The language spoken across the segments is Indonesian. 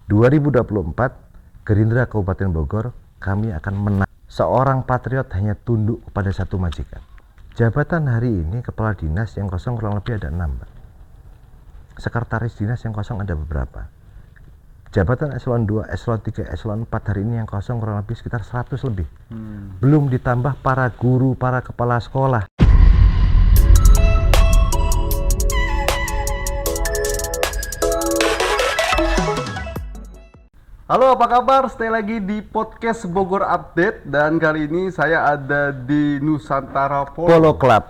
2024 Gerindra Kabupaten Bogor kami akan menang. Seorang patriot hanya tunduk kepada satu majikan. Jabatan hari ini kepala dinas yang kosong kurang lebih ada 6, Pak. Sekretaris dinas yang kosong ada beberapa. Jabatan eselon 2, eselon 3, eselon 4 hari ini yang kosong kurang lebih sekitar 100 lebih. Belum ditambah para guru, para kepala sekolah. Halo, apa kabar? Stay lagi di podcast Bogor Update, dan kali ini saya ada di Nusantara Polo Club.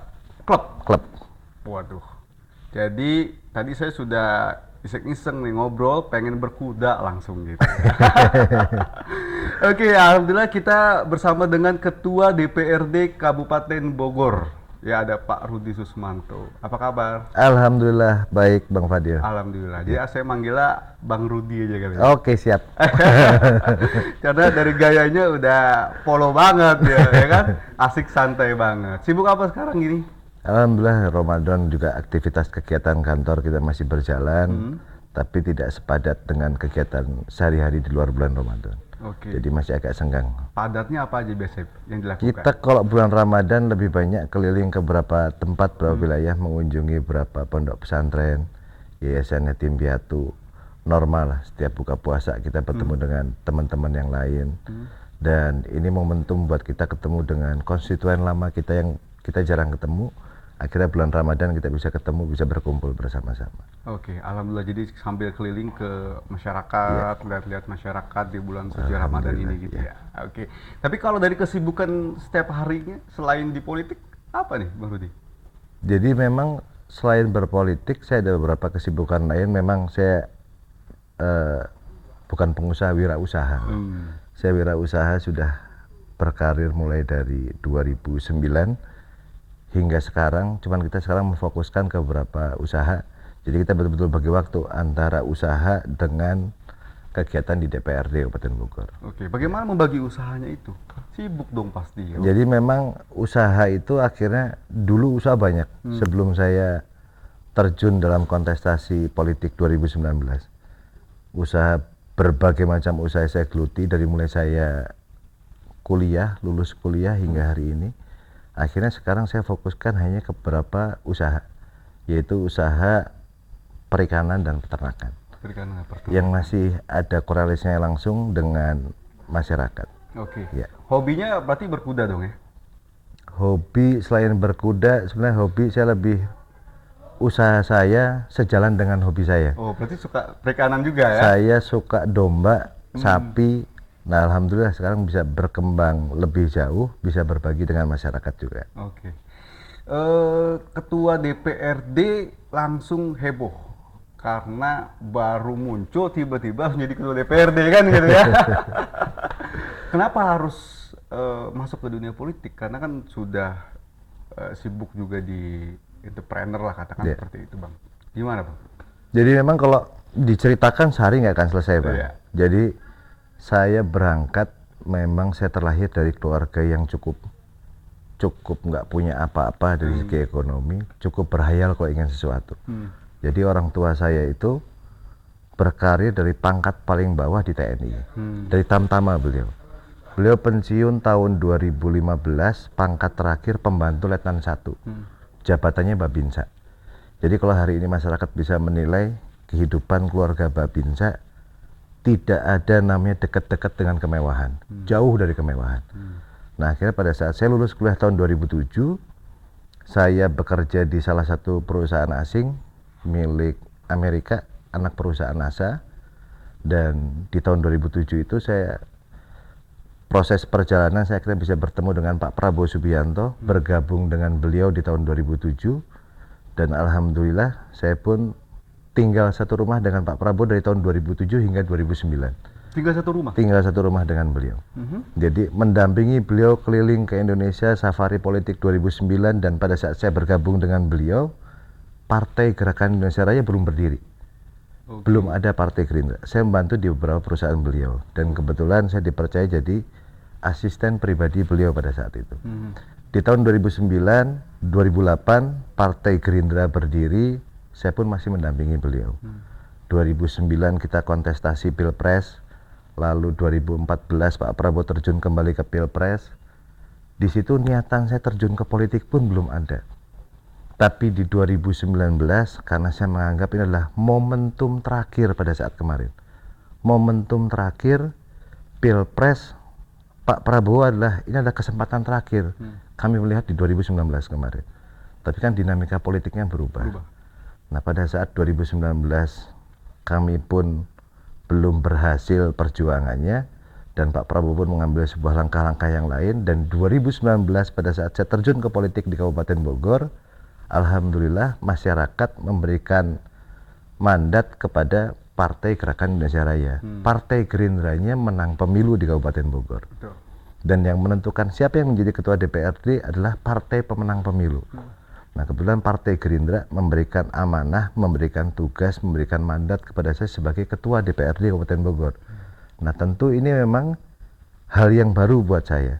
Club. Waduh. Jadi tadi saya sudah iseng-iseng nih ngobrol, pengen berkuda langsung gitu. Oke, alhamdulillah kita bersama dengan Ketua DPRD Kabupaten Bogor. Ya, ada Pak Rudi Susmanto. Apa kabar? Alhamdulillah baik, Bang Fadil. Alhamdulillah. Jadi saya manggilnya Bang Rudi aja kali. Oke, siap. Karena dari gayanya udah polo banget ya kan? Asik santai banget. Sibuk apa sekarang gini? Alhamdulillah Ramadan juga aktivitas kegiatan kantor kita masih berjalan, tapi tidak sepadat dengan kegiatan sehari-hari di luar bulan Ramadan. Oke. Jadi masih agak senggang. Padatnya apa aja biasanya yang dilakukan? Kita kalau bulan Ramadan lebih banyak keliling ke beberapa tempat, beberapa wilayah, mengunjungi beberapa pondok pesantren, yayasan yatim piatu. Normal lah, setiap buka puasa kita bertemu dengan teman-teman yang lain. Dan ini momentum buat kita ketemu dengan konstituen lama kita yang kita jarang ketemu. Akhirnya bulan Ramadan kita bisa ketemu, bisa berkumpul bersama-sama. Oke, alhamdulillah. Jadi sambil keliling ke masyarakat, lihat-lihat masyarakat di bulan suci Ramadan ini gitu ya. Oke. Tapi kalau dari kesibukan setiap harinya selain di politik, apa nih Bang Rudi? Jadi memang selain berpolitik, saya ada beberapa kesibukan lain. Memang saya bukan pengusaha, wirausaha. Saya wirausaha sudah berkarir mulai dari 2009 hingga sekarang, cuman kita sekarang memfokuskan ke beberapa usaha. Jadi kita betul-betul bagi waktu antara usaha dengan kegiatan di DPRD Kabupaten Bogor. Oke, bagaimana membagi usahanya itu? Sibuk dong pasti ya. Jadi memang usaha itu akhirnya dulu usaha banyak sebelum saya terjun dalam kontestasi politik 2019. Usaha berbagai macam usaha saya geluti dari mulai saya kuliah, lulus kuliah hingga hari ini. Akhirnya sekarang saya fokuskan hanya ke beberapa usaha, yaitu usaha perikanan dan peternakan. Perikanan dan peternakan. Yang masih ada korelasinya langsung dengan masyarakat. Oke. Ya. Hobinya berarti berkuda dong ya? Hobi selain berkuda, sebenarnya hobi saya lebih usaha saya sejalan dengan hobi saya. Oh, berarti suka perikanan juga ya? Saya suka domba, sapi. Nah, alhamdulillah sekarang bisa berkembang lebih jauh, bisa berbagi dengan masyarakat juga. Oke. Ketua DPRD langsung heboh karena baru muncul tiba-tiba harus jadi ketua DPRD kan gitu ya. Kenapa harus masuk ke dunia politik? Karena kan sudah sibuk juga di entrepreneur lah, katakan seperti itu, Bang. Gimana, Bang? Jadi memang kalau diceritakan sehari nggak akan selesai, Bang. Iya. Jadi saya berangkat, memang saya terlahir dari keluarga yang cukup nggak punya apa-apa dari segi ekonomi, cukup berhayal kalau ingin sesuatu. Jadi orang tua saya itu berkarir dari pangkat paling bawah di TNI, dari Tamtama beliau. Beliau pensiun tahun 2015, pangkat terakhir pembantu letnan 1, jabatannya Babinsa. Jadi kalau hari ini masyarakat bisa menilai kehidupan keluarga Babinsa, tidak ada namanya dekat-dekat dengan kemewahan, jauh dari kemewahan. Nah, akhirnya pada saat saya lulus kuliah tahun 2007, saya bekerja di salah satu perusahaan asing milik Amerika, anak perusahaan NASA, dan di tahun 2007 itu saya proses perjalanan saya akhirnya bisa bertemu dengan Pak Prabowo Subianto, bergabung dengan beliau di tahun 2007, dan alhamdulillah saya pun tinggal satu rumah dengan Pak Prabowo dari tahun 2007 hingga 2009. Tinggal satu rumah? Tinggal satu rumah dengan beliau. Jadi mendampingi beliau keliling ke Indonesia, safari politik 2009, dan pada saat saya bergabung dengan beliau, Partai Gerakan Indonesia Raya belum berdiri. Belum ada Partai Gerindra. Saya membantu di beberapa perusahaan beliau, dan kebetulan saya dipercaya jadi asisten pribadi beliau pada saat itu. Di tahun 2009, 2008 Partai Gerindra berdiri, saya pun masih mendampingi beliau. 2009 kita kontestasi Pilpres, lalu 2014 Pak Prabowo terjun kembali ke Pilpres. Di situ niatan saya terjun ke politik pun belum ada. Tapi di 2019, karena saya menganggap ini adalah momentum terakhir pada saat kemarin. Momentum terakhir Pilpres Pak Prabowo ini adalah kesempatan terakhir. Kami melihat di 2019 kemarin. Tapi kan dinamika politiknya berubah. Nah, pada saat 2019 kami pun belum berhasil perjuangannya, dan Pak Prabowo pun mengambil sebuah langkah-langkah yang lain, dan 2019 pada saat saya terjun ke politik di Kabupaten Bogor, alhamdulillah masyarakat memberikan mandat kepada Partai Gerakan Indonesia Raya. Partai Gerindranya menang pemilu di Kabupaten Bogor. Betul. Dan yang menentukan siapa yang menjadi ketua DPRD adalah partai pemenang pemilu. Nah, kebetulan Partai Gerindra memberikan amanah, memberikan tugas, memberikan mandat kepada saya sebagai ketua DPRD Kabupaten Bogor. Nah, tentu ini memang hal yang baru buat saya.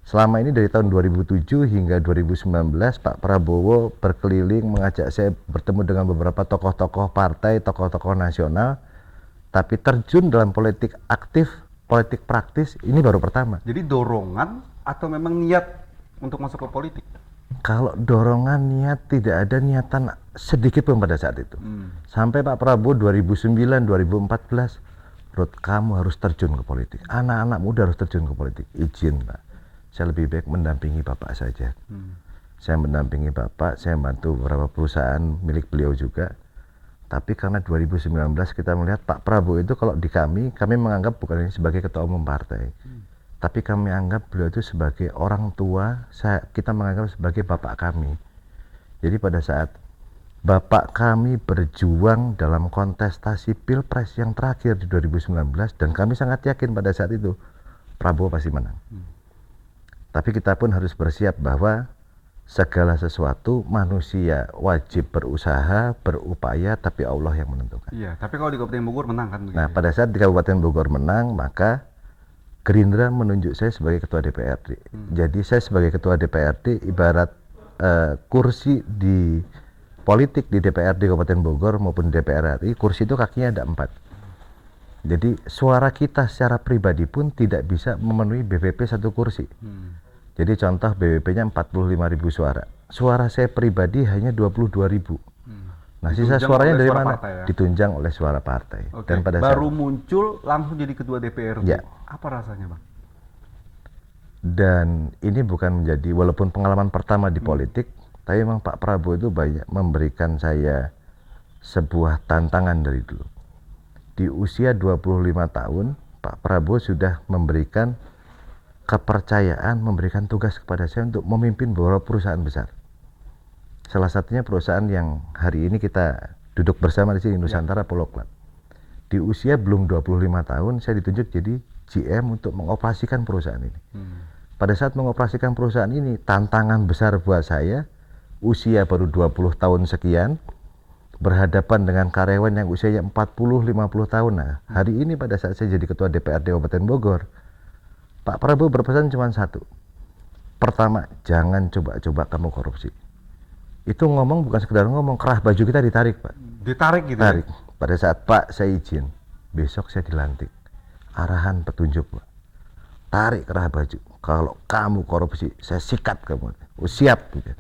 Selama ini dari tahun 2007 hingga 2019 Pak Prabowo berkeliling mengajak saya bertemu dengan beberapa tokoh-tokoh partai, tokoh-tokoh nasional, tapi terjun dalam politik aktif, politik praktis ini baru pertama. Jadi dorongan atau memang niat untuk masuk ke politik? Kalau dorongan niat, tidak ada niatan sedikit pun pada saat itu. Sampai Pak Prabowo 2009, 2014, Ruth, kamu harus terjun ke politik. Anak-anak muda harus terjun ke politik. Izin, Pak. Saya lebih baik mendampingi Bapak saja. Saya mendampingi Bapak, saya bantu beberapa perusahaan milik beliau juga. Tapi karena 2019 kita melihat Pak Prabowo itu kalau di kami menganggap bukan ini sebagai ketua umum partai. Tapi kami anggap beliau itu sebagai orang tua, kita menganggap sebagai bapak kami. Jadi pada saat bapak kami berjuang dalam kontestasi Pilpres yang terakhir di 2019, dan kami sangat yakin pada saat itu Prabowo pasti menang. Tapi kita pun harus bersiap bahwa segala sesuatu manusia wajib berusaha, berupaya, tapi Allah yang menentukan. Iya, tapi kalau di Kabupaten Bogor menang kan? Nah, pada saat di Kabupaten Bogor menang, maka Gerindra menunjuk saya sebagai ketua DPRD. Jadi saya sebagai ketua DPRD ibarat kursi di politik di DPRD Kabupaten Bogor maupun DPR RI, kursi itu kakinya ada 4. Jadi suara kita secara pribadi pun tidak bisa memenuhi BPP satu kursi. Jadi contoh BPP-nya 45.000 suara. Suara saya pribadi hanya 22.000. Nah, sisa suaranya dari mana? Ya? Ditunjang oleh suara partai. Dan pada baru muncul langsung jadi ketua DPRD. Ya. Apa rasanya, Bang? Dan ini bukan menjadi, walaupun pengalaman pertama di politik, tapi memang Pak Prabowo itu banyak memberikan saya sebuah tantangan dari dulu. Di usia 25 tahun, Pak Prabowo sudah memberikan kepercayaan, memberikan tugas kepada saya untuk memimpin beberapa perusahaan besar. Salah satunya perusahaan yang hari ini kita duduk bersama di sini, Nusantara Polo Club. Di usia belum 25 tahun, saya ditunjuk jadi GM untuk mengoperasikan perusahaan ini. Pada saat mengoperasikan perusahaan ini, tantangan besar buat saya, usia baru 20 tahun sekian, berhadapan dengan karyawan yang usianya 40-50 tahun. Nah, hari ini pada saat saya jadi ketua DPRD Kabupaten Bogor, Pak Prabowo berpesan cuma satu. Pertama, jangan coba-coba kamu korupsi. Itu ngomong bukan sekedar ngomong, kerah baju kita ditarik, Pak. Ditarik gitu? Tarik. Pada saat, Pak, saya izin, besok saya dilantik. Arahan petunjuk, Pak. Tarik kerah baju. Kalau kamu korupsi, saya sikat kamu. Oh, siap. Gitu.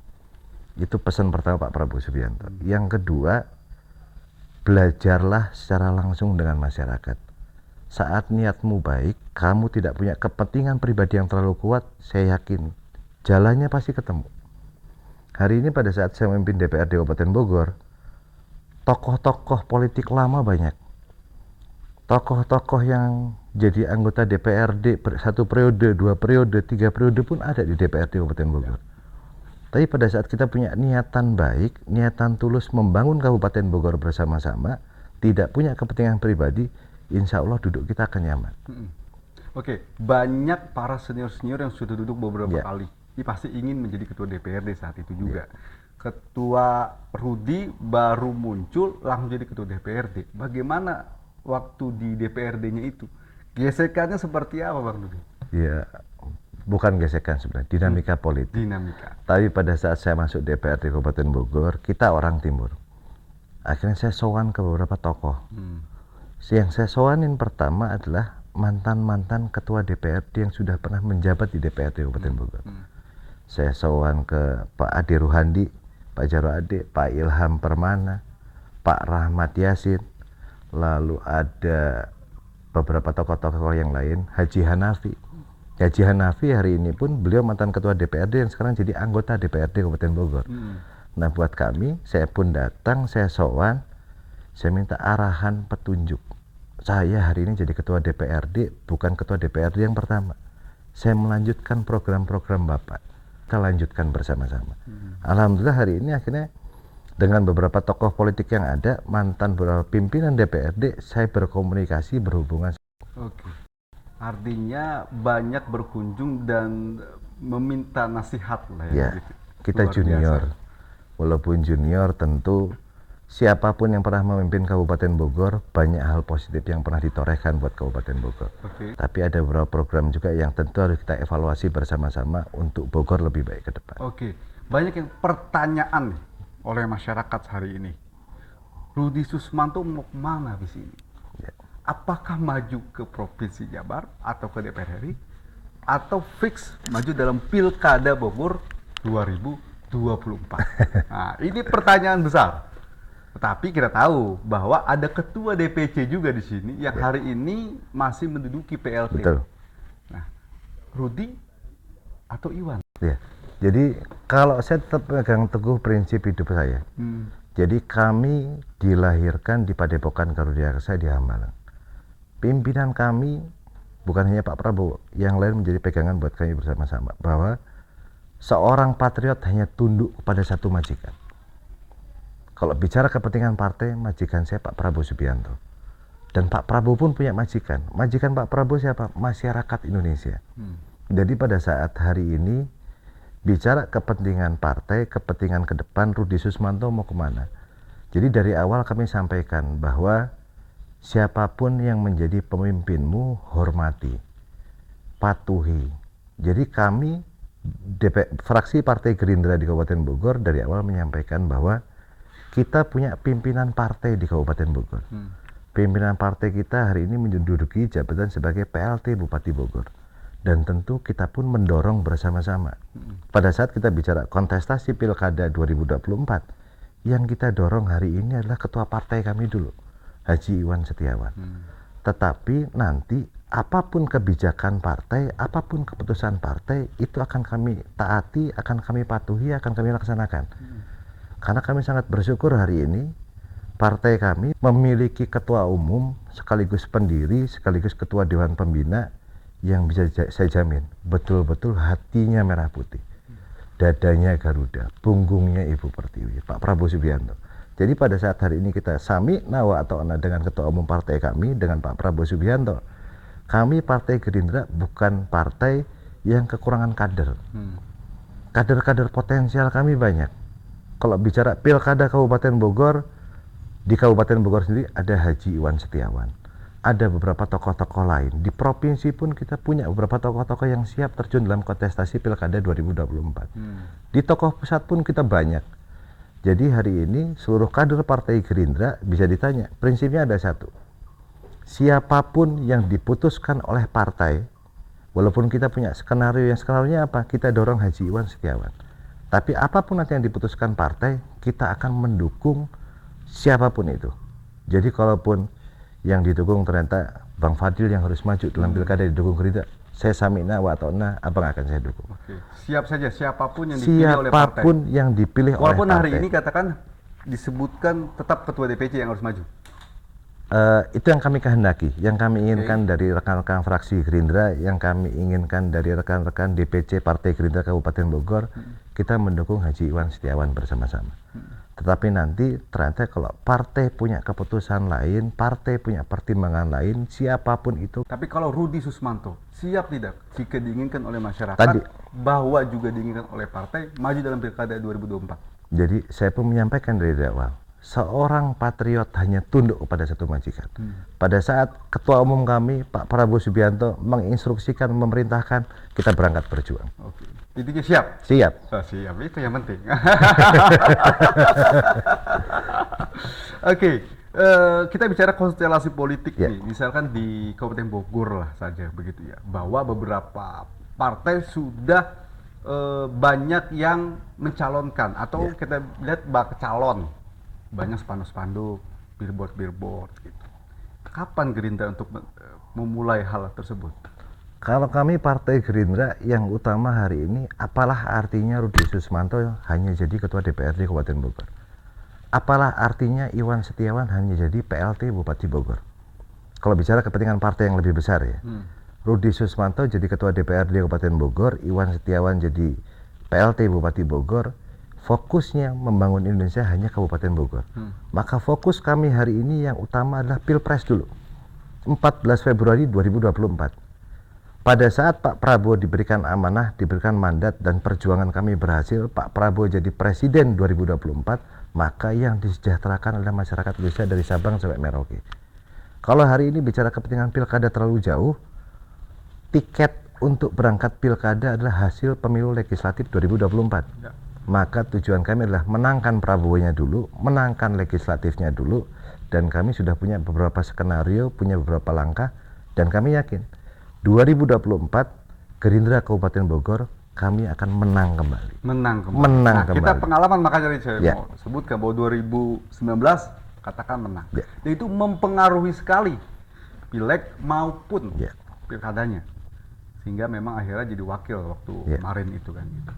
Itu pesan pertama Pak Prabowo Subianto. Yang kedua, belajarlah secara langsung dengan masyarakat. Saat niatmu baik, kamu tidak punya kepentingan pribadi yang terlalu kuat, saya yakin jalannya pasti ketemu. Hari ini pada saat saya memimpin DPRD Kabupaten Bogor, tokoh-tokoh politik lama banyak. Tokoh-tokoh yang jadi anggota DPRD 1 periode, 2 periode, 3 periode pun ada di DPRD Kabupaten Bogor. Tapi pada saat kita punya niatan baik, niatan tulus membangun Kabupaten Bogor bersama-sama, tidak punya kepentingan pribadi, insya Allah duduk kita akan nyaman. Oke, banyak para senior-senior yang sudah duduk beberapa kali. Ini pasti ingin menjadi ketua DPRD saat itu juga. Ketua Rudi baru muncul langsung jadi ketua DPRD. Bagaimana waktu di DPRD-nya itu? Gesekannya seperti apa, Bang Rudi? Ya, bukan gesekan sebenarnya, dinamika politik. Dinamika. Tapi pada saat saya masuk DPRD Kabupaten Bogor, kita orang timur. Akhirnya saya sowan ke beberapa tokoh. Hmm. Yang saya sowanin pertama adalah mantan-mantan ketua DPRD yang sudah pernah menjabat di DPRD Kabupaten Bogor. Saya sowan ke Pak Ade Ruhandi, Pak Jarwo Ade, Pak Ilham Permana, Pak Rahmat Yasin, lalu ada beberapa tokoh-tokoh yang lain, Haji Hanafi. Haji Hanafi hari ini pun beliau mantan ketua DPRD yang sekarang jadi anggota DPRD Kabupaten Bogor. Nah, buat kami, saya pun datang, saya sowan, saya minta arahan petunjuk. Saya hari ini jadi ketua DPRD, bukan ketua DPRD yang pertama. Saya melanjutkan program-program Bapak. Kita lanjutkan bersama-sama. Alhamdulillah hari ini akhirnya dengan beberapa tokoh politik yang ada, mantan beberapa pimpinan DPRD, saya berkomunikasi, berhubungan. Oke. Artinya banyak berkunjung dan meminta nasihat lah ya. Ya, gitu. kita Luar junior. biasa. Walaupun junior, tentu siapapun yang pernah memimpin Kabupaten Bogor, banyak hal positif yang pernah ditorehkan buat Kabupaten Bogor. Oke. Tapi ada beberapa program juga yang tentu harus kita evaluasi bersama-sama untuk Bogor lebih baik ke depan. Oke. Banyak yang pertanyaan nih oleh masyarakat hari ini. Rudi Susmanto mau kemana di sini? Ya. Apakah maju ke Provinsi Jabar atau ke DPR RI? Atau fix maju dalam Pilkada Bogor 2024? Nah, ini pertanyaan besar. Tetapi kita tahu bahwa ada ketua DPC juga di sini yang hari ini masih menduduki PLT. Betul. Nah, Rudi atau Iwan? Ya. Jadi kalau saya tetap pegang teguh prinsip hidup saya. Jadi kami dilahirkan di Padepokan Garuda Aksa di Hambalang. Pimpinan kami bukan hanya Pak Prabowo, yang lain menjadi pegangan buat kami bersama-sama bahwa seorang patriot hanya tunduk kepada satu majikan. Kalau bicara kepentingan partai, majikan saya Pak Prabowo Subianto. Dan Pak Prabowo pun punya majikan. Majikan Pak Prabowo siapa? Masyarakat Indonesia. Jadi pada saat hari ini bicara kepentingan partai, kepentingan ke depan, Rudi Susmanto mau kemana? Jadi dari awal kami sampaikan bahwa siapapun yang menjadi pemimpinmu, hormati, patuhi. Jadi kami, fraksi Partai Gerindra di Kabupaten Bogor dari awal menyampaikan bahwa kita punya pimpinan partai di Kabupaten Bogor. Pimpinan partai kita hari ini menduduki jabatan sebagai PLT Bupati Bogor. Dan tentu kita pun mendorong bersama-sama. Pada saat kita bicara kontestasi Pilkada 2024, yang kita dorong hari ini adalah ketua partai kami dulu, Haji Iwan Setiawan. Tetapi nanti apapun kebijakan partai, apapun keputusan partai, itu akan kami taati, akan kami patuhi, akan kami laksanakan. Karena kami sangat bersyukur hari ini, partai kami memiliki ketua umum, sekaligus pendiri, sekaligus ketua Dewan Pembina, yang bisa saya jamin betul-betul hatinya merah putih, dadanya Garuda, punggungnya Ibu Pertiwi, Pak Prabowo Subianto. Jadi pada saat hari ini kita sami nawa atau ana dengan ketua umum partai kami, dengan Pak Prabowo Subianto, kami Partai Gerindra bukan partai yang kekurangan kader. Kader-kader potensial kami banyak. Kalau bicara Pilkada Kabupaten Bogor, di Kabupaten Bogor sendiri ada Haji Iwan Setiawan. Ada beberapa tokoh-tokoh lain. Di provinsi pun kita punya beberapa tokoh-tokoh yang siap terjun dalam kontestasi Pilkada 2024. Di tokoh pusat pun kita banyak. Jadi hari ini seluruh kader Partai Gerindra bisa ditanya, prinsipnya ada satu. Siapapun yang diputuskan oleh partai, walaupun kita punya skenario apa, kita dorong Haji Iwan Setiawan. Tapi apapun nanti yang diputuskan partai, kita akan mendukung siapapun itu. Jadi kalaupun yang didukung ternyata Bang Fadil yang harus maju dalam Pilkada didukung Gerindra, saya samina wa ta'na, abang akan saya dukung. Oke. Siap saja siapapun yang dipilih oleh partai. Siapapun yang dipilih oleh partai. Walaupun hari ini katakan disebutkan tetap ketua DPC yang harus maju. Itu yang kami kehendaki, yang kami inginkan dari rekan-rekan fraksi Gerindra, yang kami inginkan dari rekan-rekan DPC Partai Gerindra Kabupaten Bogor, kita mendukung Haji Iwan Setiawan bersama-sama. Tetapi nanti ternyata kalau partai punya keputusan lain, partai punya pertimbangan lain, siapapun itu. Tapi kalau Rudi Susmanto siap tidak jika diinginkan oleh masyarakat, Tadi, bahwa juga diinginkan oleh partai maju dalam Pilkada 2024? jadi saya pun menyampaikan dari awal, seorang patriot hanya tunduk kepada satu majikan. Pada saat Ketua Umum kami, Pak Prabowo Subianto, menginstruksikan, memerintahkan, kita berangkat berjuang. Oke. Intinya siap? Siap. Oh, siap, itu yang penting. Oke, kita bicara konstelasi politik Ya. nih, misalkan di Kabupaten Bogor lah saja begitu ya, bahwa beberapa partai sudah banyak yang mencalonkan atau kita lihat bak calon, banyak spanduk-spanduk, billboard gitu. Kapan Gerindra untuk memulai hal tersebut? Kalau kami Partai Gerindra, yang utama hari ini, apalah artinya Rudi Susmanto hanya jadi Ketua DPRD Kabupaten Bogor? Apalah artinya Iwan Setiawan hanya jadi PLT Bupati Bogor? Kalau bicara kepentingan partai yang lebih besar ya, Rudi Susmanto jadi Ketua DPRD Kabupaten Bogor, Iwan Setiawan jadi PLT Bupati Bogor, fokusnya membangun Indonesia hanya Kabupaten Bogor. Maka fokus kami hari ini yang utama adalah Pilpres dulu, 14 Februari 2024. Pada saat Pak Prabowo diberikan amanah, diberikan mandat, dan perjuangan kami berhasil, Pak Prabowo jadi Presiden 2024, maka yang disejahterakan adalah masyarakat Indonesia dari Sabang sampai Merauke. Kalau hari ini bicara kepentingan pilkada terlalu jauh, tiket untuk berangkat pilkada adalah hasil pemilu legislatif 2024. Ya. Maka tujuan kami adalah menangkan Prabowo-nya dulu, menangkan legislatifnya dulu, dan kami sudah punya beberapa skenario, punya beberapa langkah, dan kami yakin 2024 Gerindra Kabupaten Bogor kami akan menang kembali. Menang kembali. Menang Nah, kita kembali. pengalaman, makanya saya Ya. mau sebutkan bahwa 2019 katakan menang. Ya. Dan itu mempengaruhi sekali pileg maupun Ya. pilkadanya. Sehingga memang akhirnya jadi wakil waktu Ya. kemarin itu kan gitu.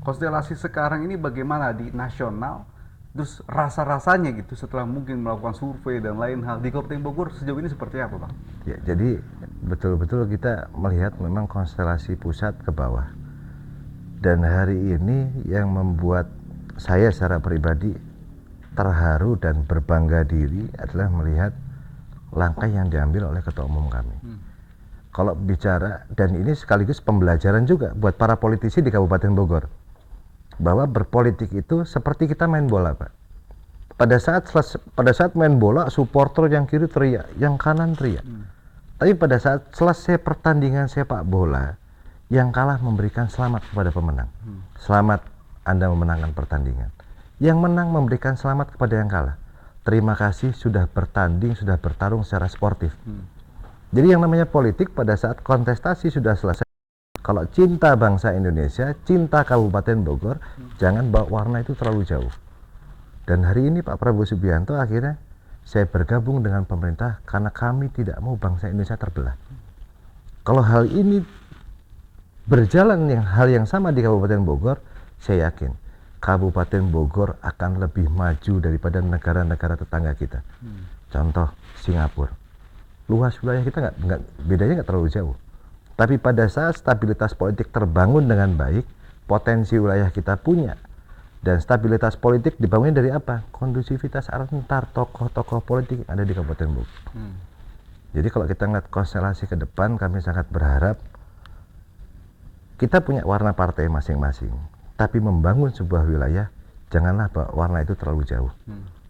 Konstelasi sekarang ini bagaimana di nasional? Terus rasa-rasanya gitu setelah mungkin melakukan survei dan lain hal di Kabupaten Bogor sejauh ini seperti apa, Bang? Ya, jadi betul-betul kita melihat memang konstelasi pusat ke bawah. Dan hari ini yang membuat saya secara pribadi terharu dan berbangga diri adalah melihat langkah yang diambil oleh Ketua Umum kami. Kalau bicara, dan ini sekaligus pembelajaran juga buat para politisi di Kabupaten Bogor, bahwa berpolitik itu seperti kita main bola, Pak. Pada saat main bola, supporter yang kiri teriak, yang kanan teriak. Tapi pada saat selesai pertandingan sepak bola, yang kalah memberikan selamat kepada pemenang. Selamat, Anda memenangkan pertandingan. Yang menang memberikan selamat kepada yang kalah. Terima kasih sudah bertanding, sudah bertarung secara sportif. Jadi yang namanya politik pada saat kontestasi sudah selesai, kalau cinta bangsa Indonesia, cinta Kabupaten Bogor, jangan bawa warna itu terlalu jauh. Dan hari ini Pak Prabowo Subianto akhirnya saya bergabung dengan pemerintah karena kami tidak mau bangsa Indonesia terbelah. Kalau hal ini berjalan hal yang sama di Kabupaten Bogor, saya yakin Kabupaten Bogor akan lebih maju daripada negara-negara tetangga kita. Contoh Singapura, luas wilayah kita bedanya nggak terlalu jauh. Tapi pada saat stabilitas politik terbangun dengan baik, potensi wilayah kita punya. Dan stabilitas politik dibangun dari apa? Kondusivitas antar tokoh-tokoh politik yang ada di Kabupaten Bogor. Jadi kalau kita ngeliat konstelasi ke depan, kami sangat berharap kita punya warna partai masing-masing. Tapi membangun sebuah wilayah, janganlah warna itu terlalu jauh.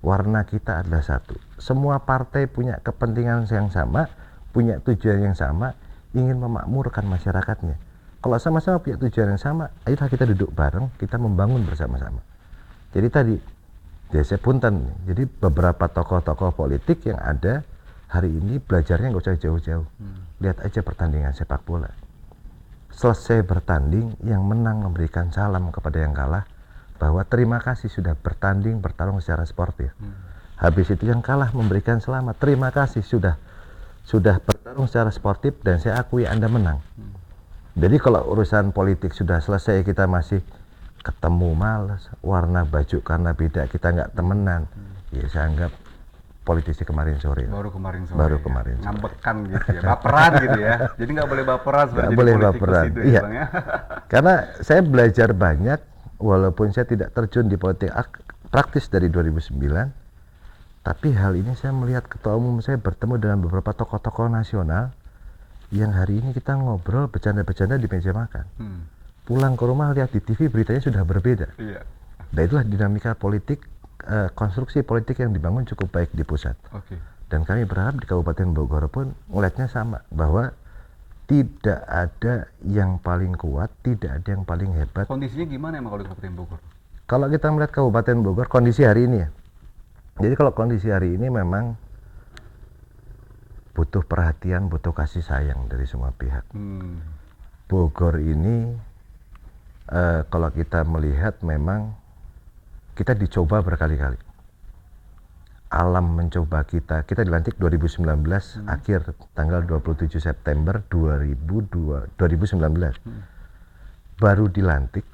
Warna kita adalah satu. Semua partai punya kepentingan yang sama, punya tujuan yang sama, ingin memakmurkan masyarakatnya. Kalau sama-sama punya tujuan yang sama, ayolah kita duduk bareng, kita membangun bersama-sama. Jadi tadi, saya punten, jadi beberapa tokoh-tokoh politik yang ada hari ini belajarnya nggak usah jauh-jauh. Lihat aja pertandingan sepak bola. Selesai bertanding, yang menang memberikan salam kepada yang kalah, bahwa terima kasih sudah bertanding, bertarung secara sportif. Habis itu yang kalah memberikan selamat, terima kasih sudah bertarung secara sportif dan saya akui Anda menang. Jadi kalau urusan politik sudah selesai, kita masih ketemu malas, warna baju karena beda, kita nggak temenan, ya saya anggap politisi kemarin sore. Baru kemarin sore. Ngambekan gitu ya, baperan gitu ya. Jadi nggak boleh baperan. Nggak boleh baperan. Itu, iya. Ya, Bang, ya? Karena saya belajar banyak, walaupun saya tidak terjun di politik praktis dari 2009. Tapi hal ini saya melihat Ketua Umum saya bertemu dengan beberapa tokoh-tokoh nasional yang hari ini kita ngobrol bercanda-bercanda di meja makan. Pulang ke rumah lihat di TV beritanya sudah berbeda. Iya. Dan itulah dinamika politik konstruksi politik yang dibangun cukup baik di pusat. Oke. Dan kami berharap di Kabupaten Bogor pun melihatnya sama, bahwa tidak ada yang paling kuat, tidak ada yang paling hebat. Kondisinya gimana emang kalau di Kabupaten Bogor? Kalau kita melihat Kabupaten Bogor, kondisi hari ini ya. Jadi kalau kondisi hari ini memang butuh perhatian, butuh kasih sayang dari semua pihak. Bogor ini, kalau kita melihat memang kita dicoba berkali-kali. Alam mencoba kita dilantik 2019, akhir tanggal 27 September 2019. Baru dilantik,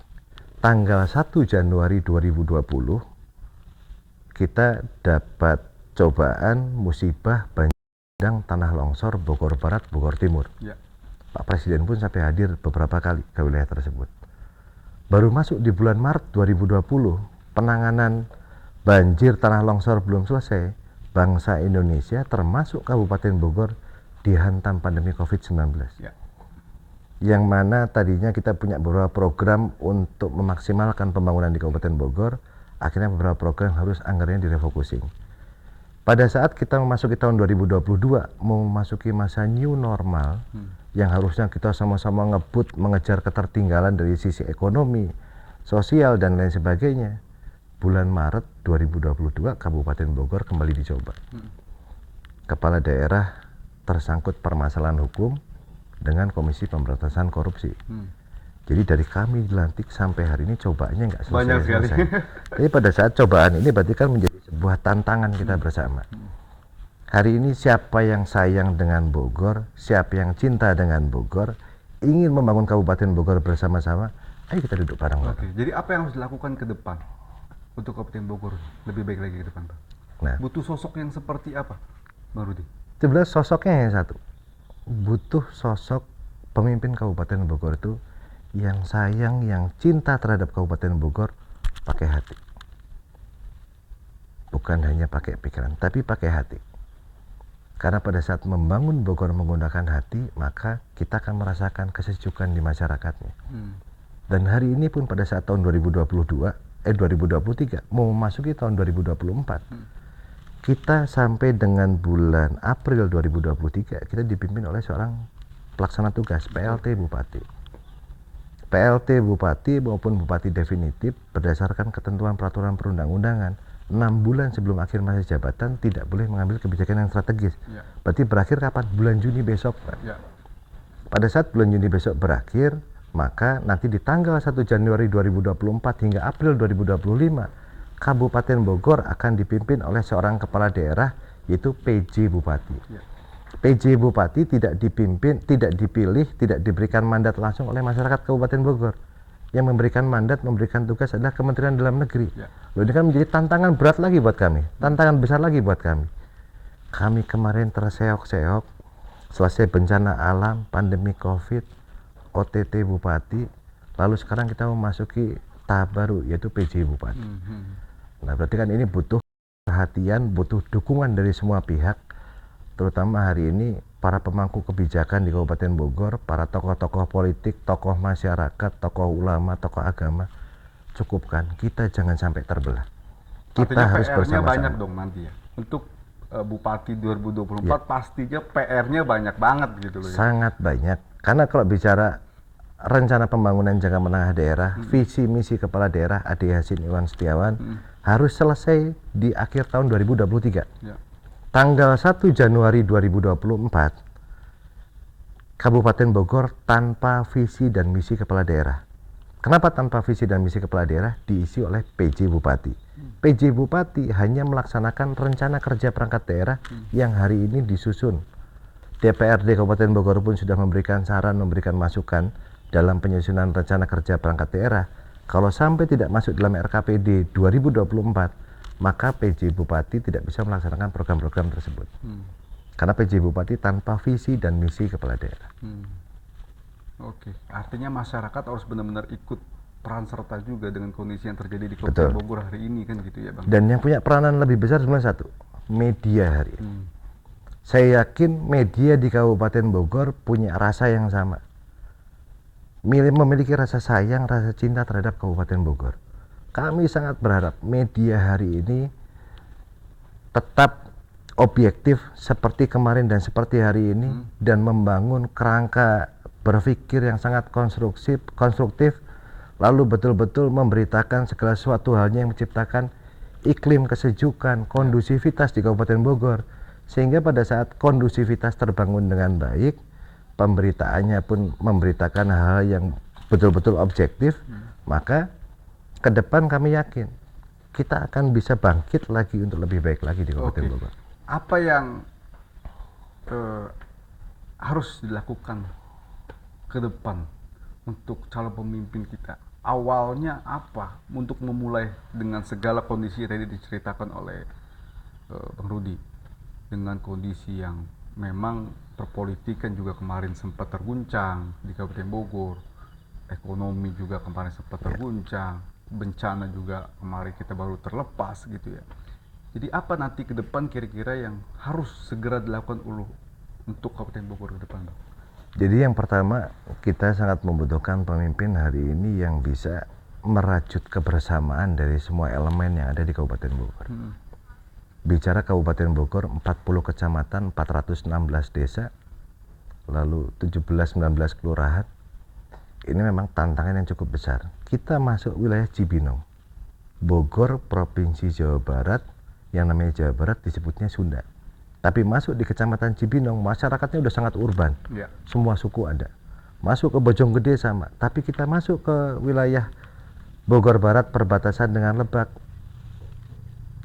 tanggal 1 Januari 2020, kita dapat cobaan musibah banjir tanah longsor Bogor Barat, Bogor Timur. Ya. Pak Presiden pun sampai hadir beberapa kali ke wilayah tersebut. Baru masuk di bulan Maret 2020, penanganan banjir tanah longsor belum selesai, bangsa Indonesia termasuk Kabupaten Bogor dihantam pandemi COVID-19. Ya. Yang mana tadinya kita punya beberapa program untuk memaksimalkan pembangunan di Kabupaten Bogor, akhirnya beberapa program harus anggarannya direfocusing. Pada saat kita memasuki tahun 2022, mau memasuki masa new normal, yang harusnya kita sama-sama ngebut mengejar ketertinggalan dari sisi ekonomi, sosial, dan lain sebagainya. Bulan Maret 2022, Kabupaten Bogor kembali dicoba. Kepala daerah tersangkut permasalahan hukum dengan Komisi Pemberantasan Korupsi. Jadi dari kami dilantik sampai hari ini cobaannya nggak selesai. Jadi pada saat cobaan ini berarti kan menjadi sebuah tantangan kita bersama. Hari ini siapa yang sayang dengan Bogor, siapa yang cinta dengan Bogor, ingin membangun Kabupaten Bogor bersama-sama, ayo kita duduk bareng-bareng. Oke, jadi apa yang harus dilakukan ke depan untuk Kabupaten Bogor lebih baik lagi ke depan, Pak? Nah, Butuh sosok yang seperti apa, Bang Rudi? sebenarnya sosoknya yang satu. Butuh sosok pemimpin Kabupaten Bogor itu yang sayang, yang cinta terhadap Kabupaten Bogor pakai hati. Bukan hanya pakai pikiran, tapi pakai hati. Karena pada saat membangun Bogor menggunakan hati, maka kita akan merasakan kesejukan di masyarakatnya. Dan hari ini pun pada saat tahun 2023, mau memasuki tahun 2024, kita sampai dengan bulan April 2023, kita dipimpin oleh seorang pelaksana tugas, PLT Bupati. PLT Bupati maupun Bupati definitif berdasarkan ketentuan peraturan perundang-undangan, 6 bulan sebelum akhir masa jabatan tidak boleh mengambil kebijakan yang strategis. Ya. Berarti berakhir kapan? Bulan Juni besok, Pak. Ya. Pada saat bulan Juni besok berakhir, maka nanti di tanggal 1 Januari 2024 hingga April 2025, Kabupaten Bogor akan dipimpin oleh seorang kepala daerah, yaitu PJ Bupati. Ya. PJ Bupati tidak dipimpin, tidak dipilih, tidak diberikan mandat langsung oleh masyarakat Kabupaten Bogor. Yang memberikan mandat, memberikan tugas adalah Kementerian Dalam Negeri. Ya. Loh, ini kan menjadi tantangan berat lagi buat kami, tantangan besar lagi buat kami. Kami kemarin terseok-seok, selesai bencana alam, pandemi COVID, OTT Bupati, lalu sekarang kita memasuki tahap baru, yaitu PJ Bupati. Nah, berarti kan ini butuh perhatian, butuh dukungan dari semua pihak, terutama hari ini para pemangku kebijakan di Kabupaten Bogor, para tokoh-tokoh politik, tokoh masyarakat, tokoh ulama, tokoh agama. Cukupkan, kita jangan sampai terbelah. Kita Artinya harus PR-nya bersama-sama. banyak dong nanti ya. Untuk Bupati 2024 Ya. pastinya PR-nya banyak banget gitu loh ya. Sangat banyak. Karena kalau bicara rencana pembangunan jangka menengah daerah, visi misi kepala daerah Ade Hasin Iwan Setiawan harus selesai di akhir tahun 2023. Ya. Tanggal 1 Januari 2024, Kabupaten Bogor tanpa visi dan misi kepala daerah. Kenapa tanpa visi dan misi kepala daerah? Diisi oleh PJ Bupati. PJ Bupati hanya melaksanakan rencana kerja perangkat daerah yang hari ini disusun. DPRD Kabupaten Bogor pun sudah memberikan saran, memberikan masukan dalam penyusunan rencana kerja perangkat daerah. Kalau sampai tidak masuk dalam RKPD 2024, maka PJ Bupati tidak bisa melaksanakan program-program tersebut. Karena PJ Bupati tanpa visi dan misi kepala daerah. Oke, artinya masyarakat harus benar-benar ikut peran serta juga dengan kondisi yang terjadi di Kabupaten Bogor hari ini kan gitu ya, Bang. Dan yang punya peranan lebih besar sebenarnya satu, media hari ini. Saya yakin media di Kabupaten Bogor punya rasa yang sama. Memiliki rasa sayang, rasa cinta terhadap Kabupaten Bogor. kami sangat berharap media hari ini tetap objektif seperti kemarin dan seperti hari ini dan membangun kerangka berpikir yang sangat konstruktif, lalu betul-betul memberitakan segala sesuatu halnya yang menciptakan iklim kesejukan, kondusivitas di Kabupaten Bogor, sehingga pada saat kondusivitas terbangun dengan baik, pemberitaannya pun memberitakan hal yang betul-betul objektif, maka ke depan kami yakin kita akan bisa bangkit lagi untuk lebih baik lagi di Kabupaten Bogor. Apa yang harus dilakukan ke depan untuk calon pemimpin kita? Awalnya apa untuk memulai dengan segala kondisi yang tadi diceritakan oleh Bang Rudi, dengan kondisi yang memang perpolitikan juga kemarin sempat terguncang di Kabupaten Bogor, ekonomi juga kemarin sempat terguncang, bencana juga kemarin kita baru terlepas gitu ya. Jadi apa nanti ke depan kira-kira yang harus segera dilakukan untuk Kabupaten Bogor ke depan, Bang? Jadi yang pertama, kita sangat membutuhkan pemimpin hari ini yang bisa merajut kebersamaan dari semua elemen yang ada di Kabupaten Bogor. Bicara Kabupaten Bogor, 40 kecamatan, 416 desa, lalu 17-19 kelurahan. Ini memang tantangan yang cukup besar. Kita masuk wilayah Cibinong, Bogor, Provinsi Jawa Barat, yang namanya Jawa Barat disebutnya Sunda. Tapi masuk di Kecamatan Cibinong, masyarakatnya udah sangat urban. Semua suku ada. Masuk ke Bojonggede sama. Tapi kita masuk ke wilayah Bogor Barat perbatasan dengan Lebak,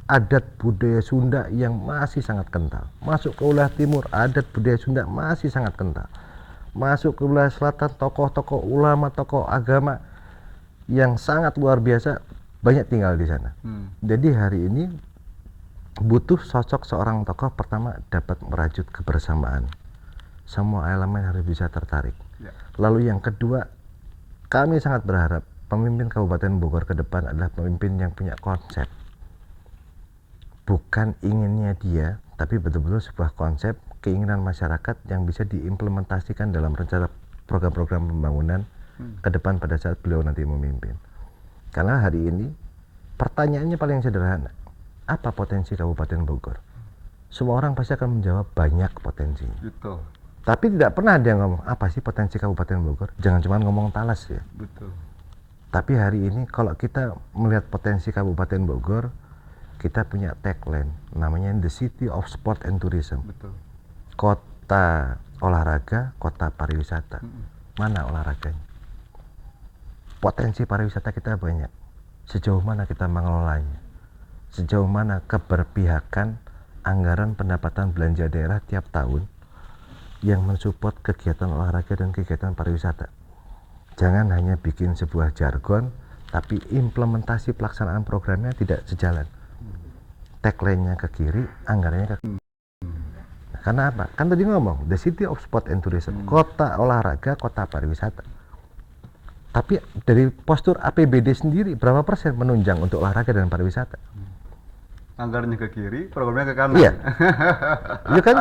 adat budaya Sunda yang masih sangat kental. Masuk ke wilayah timur, adat budaya Sunda masih sangat kental. Masuk ke wilayah selatan, tokoh-tokoh ulama, tokoh agama yang sangat luar biasa banyak tinggal di sana. Jadi hari ini butuh sosok seorang tokoh pertama dapat merajut kebersamaan. Semua elemen harus bisa tertarik. Lalu yang kedua, kami sangat berharap pemimpin Kabupaten Bogor ke depan adalah pemimpin yang punya konsep. Bukan inginnya dia, tapi betul-betul sebuah konsep, keinginan masyarakat yang bisa diimplementasikan dalam rencana program-program pembangunan ke depan pada saat beliau nanti memimpin. Karena hari ini pertanyaannya paling sederhana. Apa potensi Kabupaten Bogor? Semua orang pasti akan menjawab banyak potensinya. Betul. Tapi tidak pernah ada yang ngomong apa sih potensi Kabupaten Bogor? Jangan cuma ngomong Talas ya. Betul. Tapi hari ini kalau kita melihat potensi Kabupaten Bogor, kita punya tagline namanya The City of Sport and Tourism. Betul. Kota olahraga, kota pariwisata. Mana olahraganya? Potensi pariwisata kita banyak. Sejauh mana kita mengelolanya? Sejauh mana keberpihakan anggaran pendapatan belanja daerah tiap tahun yang mensupport kegiatan olahraga dan kegiatan pariwisata. Jangan hanya bikin sebuah jargon, tapi implementasi pelaksanaan programnya tidak sejalan. Tagline-nya ke kiri, anggarannya ke kiri. Karena apa? Kan tadi ngomong, The City of Sport and Tourism, kota olahraga, kota pariwisata. Tapi dari postur APBD sendiri, berapa persen menunjang untuk olahraga dan pariwisata? Anggarannya ke kiri, programnya ke kanan. Iya. Itu kan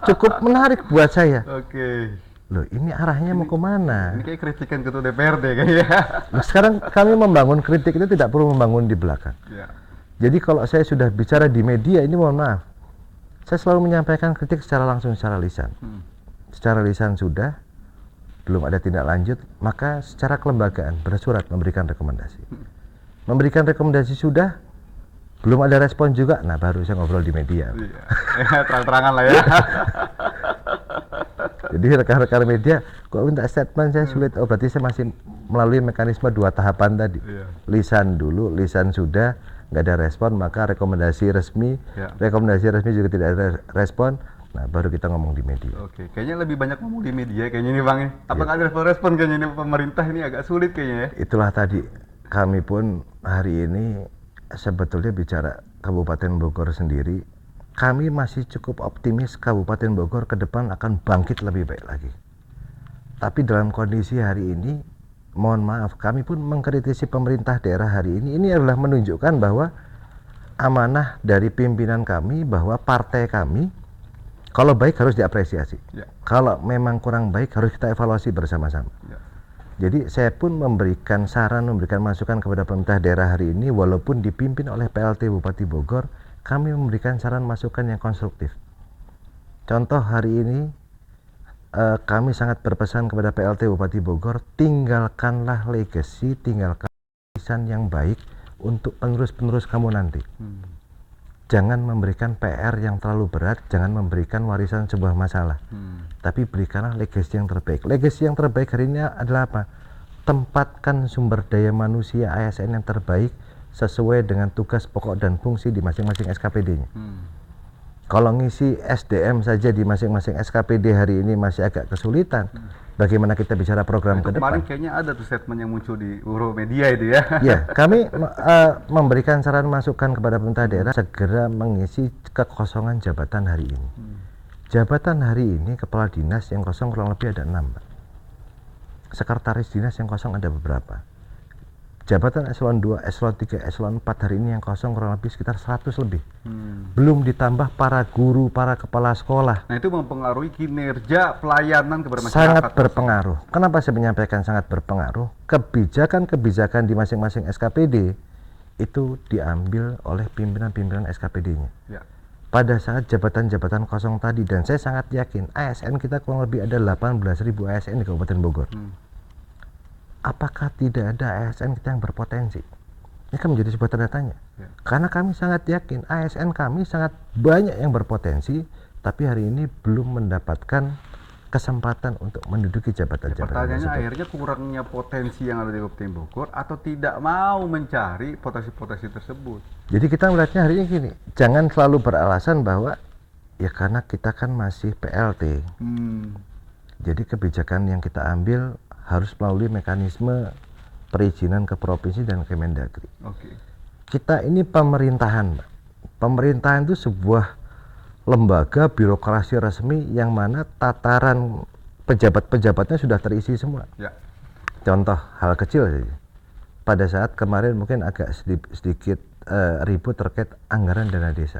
cukup menarik buat saya. Oke. Loh, ini arahnya mau kemana? Ini kayak kritikan ketua DPRD kayaknya. Nah, sekarang kami membangun kritik itu tidak perlu membangun di belakang. Ya. Jadi kalau saya sudah bicara di media, ini mohon maaf. Saya selalu menyampaikan kritik secara langsung, secara lisan. Secara lisan sudah, belum ada tindak lanjut, maka secara kelembagaan bersurat memberikan rekomendasi. Memberikan rekomendasi sudah, belum ada respon juga, nah baru saya ngobrol di media. Iya. Terang-terangan lah ya. Jadi rekan-rekan media, kok minta statement saya sulit. Oh berarti saya masih melalui mekanisme 2 tahapan tadi. Lisan dulu, lisan sudah, nggak ada respon, maka rekomendasi resmi. Rekomendasi resmi juga tidak ada respon. Nah baru kita ngomong di media. Oke, kayaknya lebih banyak ngomong di media kayaknya nih Bang ya. Apakah ada respon kayaknya ini pemerintah ini agak sulit kayaknya ya? Itulah tadi, kami pun hari ini sebetulnya bicara Kabupaten Bogor sendiri, kami masih cukup optimis Kabupaten Bogor ke depan akan bangkit lebih baik lagi. Tapi dalam kondisi hari ini, mohon maaf, kami pun mengkritisi pemerintah daerah hari ini adalah menunjukkan bahwa amanah dari pimpinan kami, bahwa partai kami, kalau baik harus diapresiasi. Kalau memang kurang baik harus kita evaluasi bersama-sama. Jadi saya pun memberikan saran, memberikan masukan kepada pemerintah daerah hari ini, walaupun dipimpin oleh PLT Bupati Bogor, kami memberikan saran masukan yang konstruktif. Contoh hari ini kami sangat berpesan kepada PLT Bupati Bogor, tinggalkanlah legacy, tinggalkan warisan yang baik untuk penerus-penerus kamu nanti. Jangan memberikan PR yang terlalu berat, jangan memberikan warisan sebuah masalah. Tapi berikanlah legacy yang terbaik. Legacy yang terbaik hari ini adalah apa? Tempatkan sumber daya manusia ASN yang terbaik sesuai dengan tugas pokok dan fungsi di masing-masing SKPD-nya. Kalau ngisi SDM saja di masing-masing SKPD hari ini masih agak kesulitan. Bagaimana kita bicara program ke depan? Kemarin kayaknya ada tuh statement yang muncul di beberapa media itu ya. Ya, kami memberikan saran masukan kepada pemerintah daerah segera mengisi kekosongan jabatan hari ini. Jabatan hari ini kepala dinas yang kosong kurang lebih ada 6, Pak. Sekretaris dinas yang kosong ada beberapa. Jabatan eselon 2, eselon 3, eselon 4 hari ini yang kosong kurang lebih sekitar 100 lebih. Belum ditambah para guru, para kepala sekolah. Nah, itu mempengaruhi kinerja pelayanan kepada masyarakat. Sangat berpengaruh. Kenapa saya menyampaikan sangat berpengaruh? Kebijakan-kebijakan di masing-masing SKPD itu diambil oleh pimpinan-pimpinan SKPD-nya. Ya. Pada saat jabatan-jabatan kosong tadi, dan saya sangat yakin ASN kita kurang lebih ada 18.000 ASN di Kabupaten Bogor. Apakah tidak ada ASN kita yang berpotensi? Ini kan menjadi sebuah tanda tanya. Ya. Karena kami sangat yakin ASN kami sangat banyak yang berpotensi, tapi hari ini belum mendapatkan kesempatan untuk menduduki jabatan-jabatan Pertanyaannya tersebut. akhirnya kurangnya potensi yang ada di Kabupaten Bogor atau tidak mau mencari potensi-potensi tersebut. Jadi kita melihatnya hari ini gini, jangan selalu beralasan bahwa ya karena kita kan masih PLT. Jadi kebijakan yang kita ambil harus melalui mekanisme perizinan ke provinsi dan Kemendagri. Kita ini pemerintahan, Pak. Pemerintahan itu sebuah lembaga birokrasi resmi yang mana tataran pejabat-pejabatnya sudah terisi semua. Ya. Contoh hal kecil saja. Pada saat kemarin mungkin agak sedikit ribut terkait anggaran dana desa.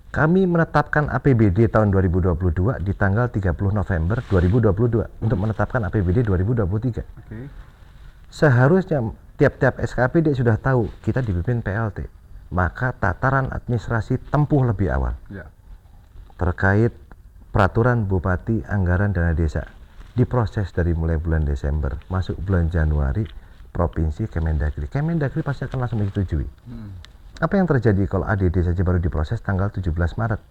Kami menetapkan APBD tahun 2022 di tanggal 30 November 2022 untuk menetapkan APBD 2023. Seharusnya tiap-tiap SKPD sudah tahu kita dipimpin PLT. Maka tataran administrasi tempuh lebih awal. Ya. Terkait peraturan bupati anggaran dana desa diproses dari mulai bulan Desember masuk bulan Januari provinsi Kemendagri. Kemendagri pasti akan langsung menyetujui. Apa yang terjadi kalau ADD saja baru diproses tanggal 17 Maret?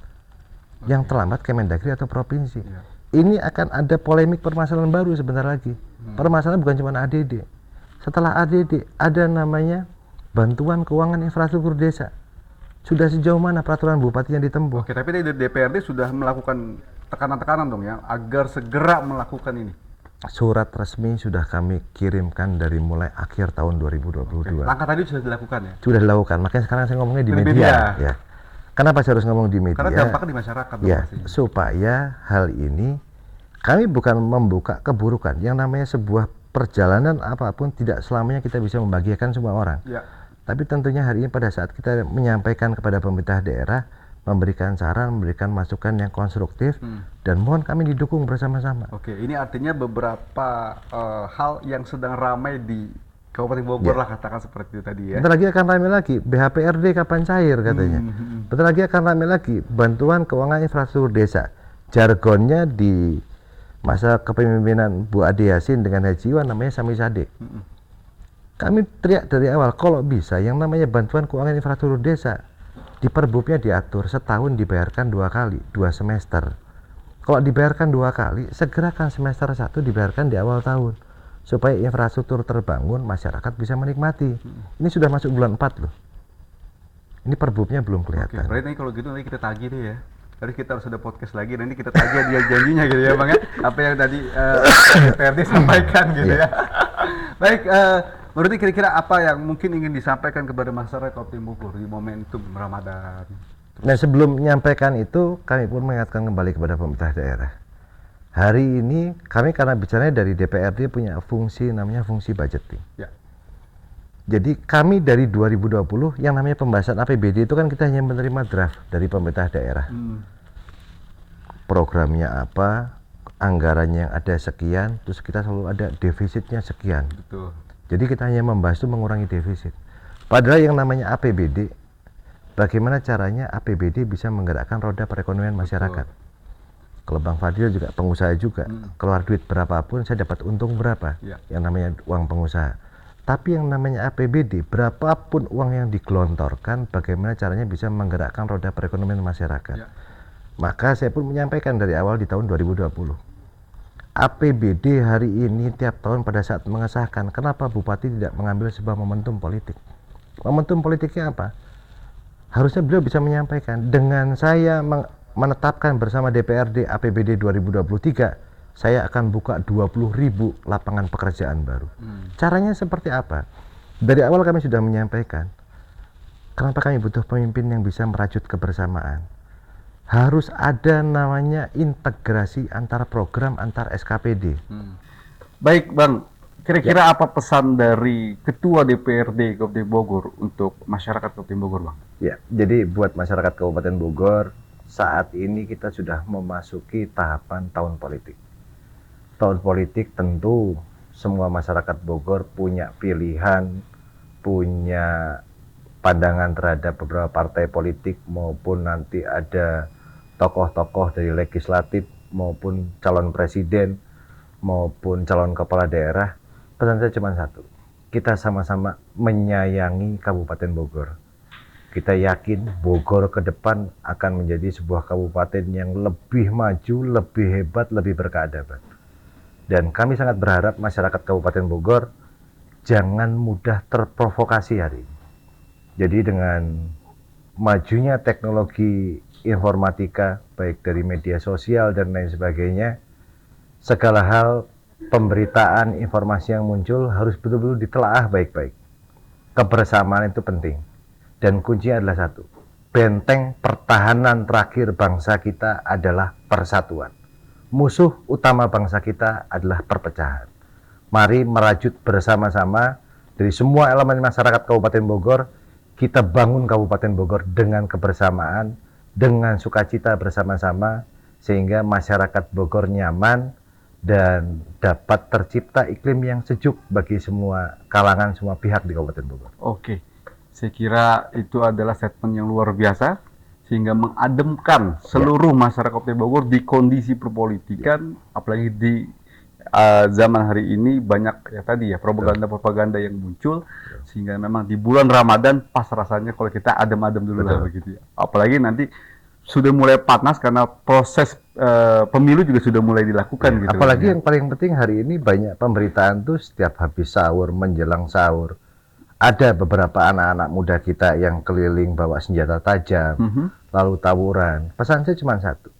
Yang terlambat Kemendagri atau provinsi. Ini akan ada polemik permasalahan baru sebentar lagi. Permasalahan bukan cuma ADD. Setelah ADD ada namanya bantuan keuangan infrastruktur desa. Sudah sejauh mana peraturan bupati yang ditempuh? Oke, tapi dari DPRD sudah melakukan tekanan-tekanan dong ya agar segera melakukan ini. Surat resmi sudah kami kirimkan dari mulai akhir tahun 2022. Langkah tadi sudah dilakukan ya? Sudah dilakukan, makanya sekarang saya ngomongnya di Di media. media. Ya. Kenapa saya harus ngomong di media? Karena dampaknya di masyarakat. Ya, pastinya. supaya hal ini kami bukan membuka keburukan. Yang namanya sebuah perjalanan apapun tidak selamanya kita bisa membahagiakan semua orang. Ya. Tapi tentunya hari ini pada saat kita menyampaikan kepada pemerintah daerah, memberikan saran, memberikan masukan yang konstruktif, dan mohon kami didukung bersama-sama. Oke, ini artinya beberapa hal yang sedang ramai di Kabupaten Bogor lah, katakan seperti itu tadi ya. Bentar lagi akan ramai lagi, BHPRD kapan cair katanya. Bentar lagi akan ramai lagi, bantuan keuangan infrastruktur desa. Jargonnya di masa kepemimpinan Bu Ade Yasin dengan Haji Iwan namanya Samisade. Kami teriak dari awal, kalau bisa yang namanya bantuan keuangan infrastruktur desa, di perbubnya diatur setahun dibayarkan 2 kali, 2 semester. Kalau dibayarkan 2 kali, segerakan semester 1 dibayarkan di awal tahun. Supaya infrastruktur terbangun, masyarakat bisa menikmati. Ini sudah masuk bulan 4 loh. Ini perbubnya belum kelihatan. Oke, berarti kalau gitu nanti kita tagih deh ya. Tadi kita harus ada podcast lagi, nanti kita tagih dia janjinya gitu ya Bang ya. Apa yang tadi PRD sampaikan gitu ya. Baik, menurut kira-kira apa yang mungkin ingin disampaikan kepada masyarakat Kabupaten Bogor di momentum Ramadan? Nah, sebelum menyampaikan itu, kami pun mengingatkan kembali kepada pemerintah daerah. Hari ini kami karena bicaranya dari DPRD punya fungsi namanya fungsi budgeting. Ya. Jadi kami dari 2020 yang namanya pembahasan APBD itu kan kita hanya menerima draft dari pemerintah daerah. Programnya apa, anggarannya yang ada sekian, terus kita selalu ada defisitnya sekian. Betul. Jadi kita hanya membahas itu mengurangi defisit. Padahal yang namanya APBD, bagaimana caranya APBD bisa menggerakkan roda perekonomian masyarakat. Kalau Bang Fadil juga pengusaha juga, keluar duit berapapun saya dapat untung berapa, yang namanya uang pengusaha. Tapi yang namanya APBD, berapapun uang yang digelontorkan, bagaimana caranya bisa menggerakkan roda perekonomian masyarakat. Maka saya pun menyampaikan dari awal di tahun 2020. APBD hari ini tiap tahun pada saat mengesahkan, kenapa Bupati tidak mengambil sebuah momentum politik? Momentum politiknya apa? Harusnya beliau bisa menyampaikan, dengan saya menetapkan bersama DPRD APBD 2023, saya akan buka 20.000 lapangan pekerjaan baru. Caranya seperti apa? Dari awal kami sudah menyampaikan, kenapa kami butuh pemimpin yang bisa merajut kebersamaan. Harus ada namanya integrasi antar program, antar SKPD. Baik Bang, kira-kira apa pesan dari Ketua DPRD Kabupaten Bogor untuk masyarakat Kabupaten Bogor, Bang? Ya, jadi buat masyarakat Kabupaten Bogor, saat ini kita sudah memasuki tahapan tahun politik. Tahun politik tentu semua masyarakat Bogor punya pilihan, punya pandangan terhadap beberapa partai politik, maupun nanti ada tokoh-tokoh dari legislatif maupun calon presiden maupun calon kepala daerah. Pesan saya cuma satu, kita sama-sama menyayangi Kabupaten Bogor. Kita yakin Bogor ke depan akan menjadi sebuah kabupaten yang lebih maju, lebih hebat, lebih berkeadaban. Dan kami sangat berharap masyarakat Kabupaten Bogor jangan mudah terprovokasi hari ini. Jadi dengan majunya teknologi informatika, baik dari media sosial dan lain sebagainya, segala hal pemberitaan informasi yang muncul harus betul-betul ditelaah baik-baik. Kebersamaan itu penting, dan kuncinya adalah satu, benteng pertahanan terakhir bangsa kita adalah persatuan. Musuh utama bangsa kita adalah perpecahan. Mari merajut bersama-sama dari semua elemen masyarakat Kabupaten Bogor, kita bangun Kabupaten Bogor dengan kebersamaan, dengan sukacita bersama-sama, sehingga masyarakat Bogor nyaman dan dapat tercipta iklim yang sejuk bagi semua kalangan, semua pihak di Kabupaten Bogor. Oke, saya kira itu adalah statement yang luar biasa, sehingga mengademkan seluruh masyarakat Kabupaten Bogor di kondisi perpolitikan, apalagi di zaman hari ini banyak ya tadi ya propaganda-propaganda yang muncul, sehingga memang di bulan Ramadan pas rasanya kalau kita adem-adem dulu lah begitu ya. Apalagi nanti sudah mulai panas karena proses pemilu juga sudah mulai dilakukan gitu. Apalagi yang paling penting hari ini banyak pemberitaan tuh setiap habis sahur, menjelang sahur, ada beberapa anak-anak muda kita yang keliling bawa senjata tajam, lalu tawuran. Pesan saya cuma satu,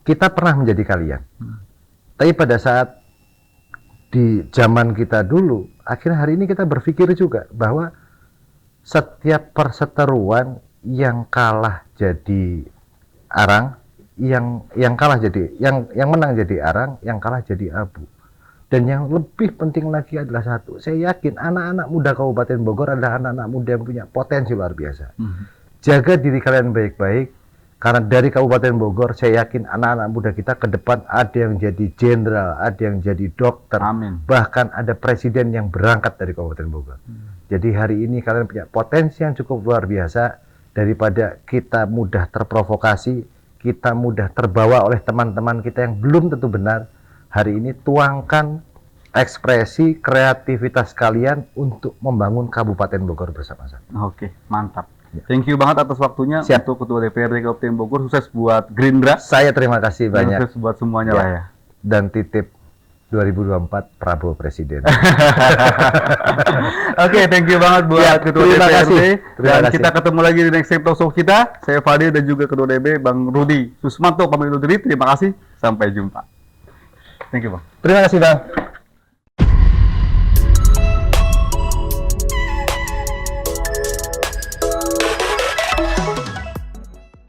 kita pernah menjadi kalian, tapi pada saat di zaman kita dulu, akhirnya hari ini kita berpikir juga bahwa setiap perseteruan yang kalah jadi arang, yang kalah jadi yang menang jadi arang, yang kalah jadi abu. Dan yang lebih penting lagi adalah satu, saya yakin anak-anak muda Kabupaten Bogor adalah anak-anak muda yang punya potensi luar biasa. Jaga diri kalian baik-baik, karena dari Kabupaten Bogor saya yakin anak-anak muda kita ke depan ada yang jadi jenderal, ada yang jadi dokter, bahkan ada presiden yang berangkat dari Kabupaten Bogor. Jadi hari ini kalian punya potensi yang cukup luar biasa. Daripada kita mudah terprovokasi, kita mudah terbawa oleh teman-teman kita yang belum tentu benar, hari ini tuangkan ekspresi kreativitas kalian untuk membangun Kabupaten Bogor bersama-sama. Oke, mantap. Thank you banget atas waktunya. Siap. Untuk Ketua DPRD Kabupaten Bogor. Sukses buat Gerindra. Saya terima kasih banyak. Sukses buat semuanya lah ya. Dan titip 2024 Prabowo Presiden. Oke, thank you banget buat Ketua terima DPRD. kasih. Terima Dan kasih. kita ketemu lagi di next talk show kita. Saya Fadil dan juga Ketua DB Bang Rudi Susmanto pamit undur diri. Terima kasih. Sampai jumpa. Thank you, Bang. Terima kasih, Bang.